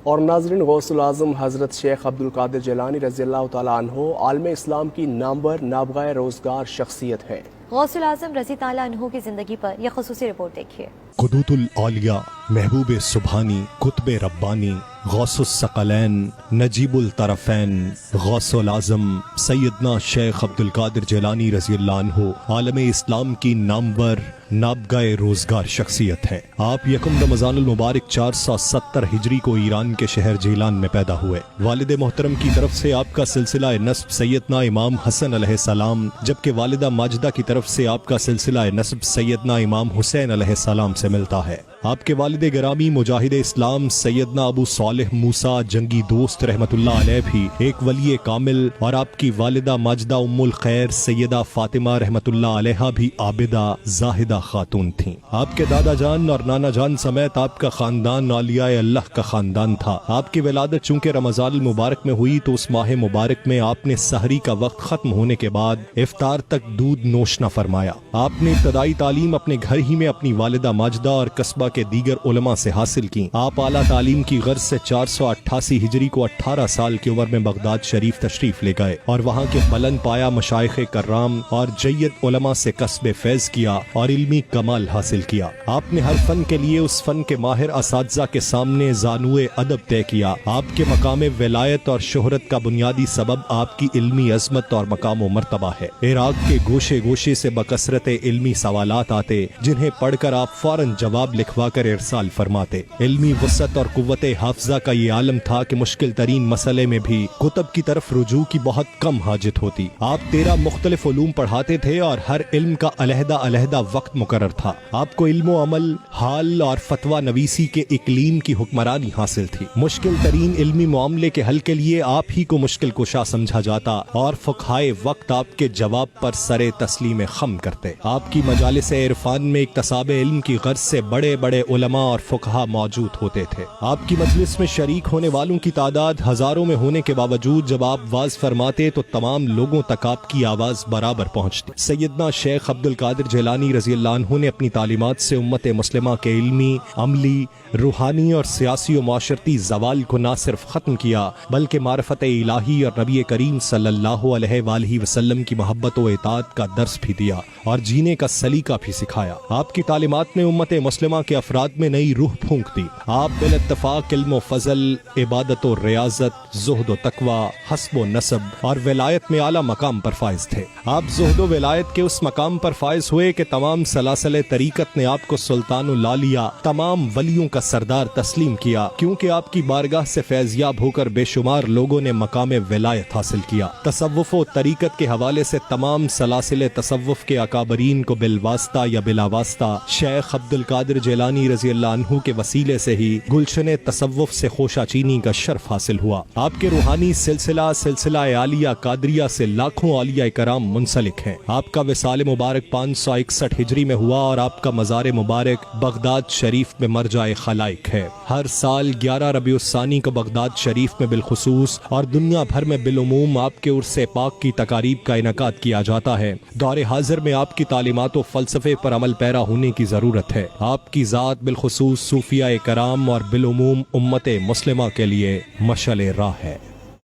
اور ناظرین، غوث العظم حضرت شیخ عبدالقادر جیلانی رضی اللہ تعالیٰ عنہ عالم اسلام کی نامور نابغہ روزگار شخصیت ہیں۔ غوث العظم رضی تعالیٰ عنہ کی زندگی پر یہ خصوصی رپورٹ دیکھیے۔ قدوۃ الاولیاء، محبوب سبحانی، قطب ربانی، غوث الثقلین، نجیب الطرفین، غوث العظم سیدنا شیخ عبدالقادر جیلانی رضی اللہ عنہ عالم اسلام کی نامور نابغہ روزگار شخصیت ہے۔ آپ یکم رمضان المبارک 470 ہجری کو ایران کے شہر جیلان میں پیدا ہوئے۔ والد محترم کی طرف سے آپ کا سلسلہ نسب سیدنا امام حسن علیہ السلام، جبکہ والدہ ماجدہ کی طرف سے آپ کا سلسلہ نسب سیدنا امام حسین علیہ السلام سے ملتا ہے۔ آپ کے والد گرامی مجاہد اسلام سیدنا ابو صالح موسیٰ جنگی دوست رحمت اللہ علیہ بھی ایک ولی کامل، اور آپ کی والدہ ماجدہ ام الخیر سیدہ فاطمہ رحمت اللہ علیہ بھی عابدہ زاہدہ خاتون تھیں۔ آپ کے دادا جان اور نانا جان سمیت آپ کا خاندان اولیاء اللہ کا خاندان تھا۔ آپ کی ولادت چونکہ رمضان المبارک میں ہوئی تو اس ماہ مبارک میں آپ نے سحری کا وقت ختم ہونے کے بعد افطار تک دودھ نوش نہ فرمایا۔ آپ نے ابتدائی تعلیم اپنے گھر ہی میں اپنی والدہ ماجدہ اور قصبہ کے دیگر علماء سے حاصل کی۔ آپ اعلیٰ تعلیم کی غرض سے 488 ہجری کو 18 سال کی عمر میں بغداد شریف تشریف لے گئے اور وہاں کے بلند پایا مشائخ کرام اور جید علماء سے کسب فیض کیا اور علمی کمال حاصل کیا۔ آپ نے ہر فن کے لیے اس فن کے ماہر اساتذہ کے سامنے زانوئے ادب طے کیا۔ آپ کے مقام ولایت اور شہرت کا بنیادی سبب آپ کی علمی عظمت اور مقام و مرتبہ ہے۔ عراق کے گوشے گوشے سے بکثرت علمی سوالات آتے جنہیں پڑھ کر آپ فوراً جواب لکھوا کر ارسال فرماتے۔ علمی وسعت اور قوت حافظہ کا یہ عالم تھا کہ مشکل ترین مسئلے میں بھی کتب کی طرف رجوع کی بہت کم حاجت ہوتی۔ آپ 13 مختلف علوم پڑھاتے تھے اور ہر علم کا علیحدہ علیحدہ وقت مقرر تھا۔ آپ کو علم و عمل، حال اور فتویٰ نویسی کے اقلیم کی حکمرانی حاصل تھی۔ مشکل ترین علمی معاملے کے حل کے لیے آپ ہی کو مشکل کشا سمجھا جاتا اور فقہائے وقت آپ کے جواب پر سر تسلیم خم کرتے۔ آپ کی مجالس عرفان میں اکتساب علم کی غرض سے بڑے بڑے علماء اور فقہا موجود ہوتے تھے۔ آپ کی مجلس میں شریک ہونے والوں کی تعداد ہزاروں میں ہونے کے باوجود جب آپ واز فرماتے تو تمام لوگوں تک آپ کی آواز برابر پہنچتی۔ سیدنا شیخ عبدالقادر جیلانی رضی اللہ عنہ نے اپنی تعلیمات سے امت مسلمہ کے علمی، عملی، روحانی اور سیاسی و معاشرتی زوال کو نہ صرف ختم کیا بلکہ معرفت الہی اور نبی کریم صلی اللہ علیہ وآلہ وسلم کی محبت و اطاعت کا درس بھی دیا اور جینے کا سلیقہ بھی سکھایا۔ آپ کی تعلیمات نے امت مسلمہ کے افراد میں نئی روح پھونک دی۔ آپ بالاتفاق علم و فضل، عبادت و ریاضت، زہد و تقوی، حسب و نسب اور ولایت میں اعلیٰ مقام پر فائز تھے۔ آپ زہد و ولایت کے اس مقام پر فائز ہوئے کہ تمام سلاسل طریقت نے آپ کو سلطان العالیہ، تمام ولیوں کا سردار تسلیم کیا، کیونکہ آپ کی بارگاہ سے فیضیاب ہو کر بے شمار لوگوں نے مقام ولایت حاصل کیا۔ تصوف و طریقت کے حوالے سے تمام سلاسل تصوف کے اکابرین کو بالواسطہ یا بلا واسطہ شیخ عبدالقادر جیلانی رضی اللہ عنہ کے وسیلے سے ہی گلشن تصوف سے خوشہ چینی کا شرف حاصل ہوا۔ آپ کے روحانی سلسلہ عالیہ قادریہ سے لاکھوں اولیاء کرام منسلک ہیں۔ آپ کا وصال مبارک 561 ہجری میں ہوا اور آپ کا مزار مبارک بغداد شریف میں مرجع خلائق ہے۔ ہر سال 11 ربیع الثانی کو بغداد شریف میں بالخصوص اور دنیا بھر میں بالعموم آپ کے عرس پاک کی تقاریب کا انعقاد کیا جاتا ہے۔ دور حاضر میں آپ کی تعلیمات و فلسفے پر عمل پیرا ہونے کی ضرورت ہے۔ آپ کی ذات بالخصوص صوفیاء کرام اور بالعموم امت مسلمہ کے لیے مشعل راہ ہے۔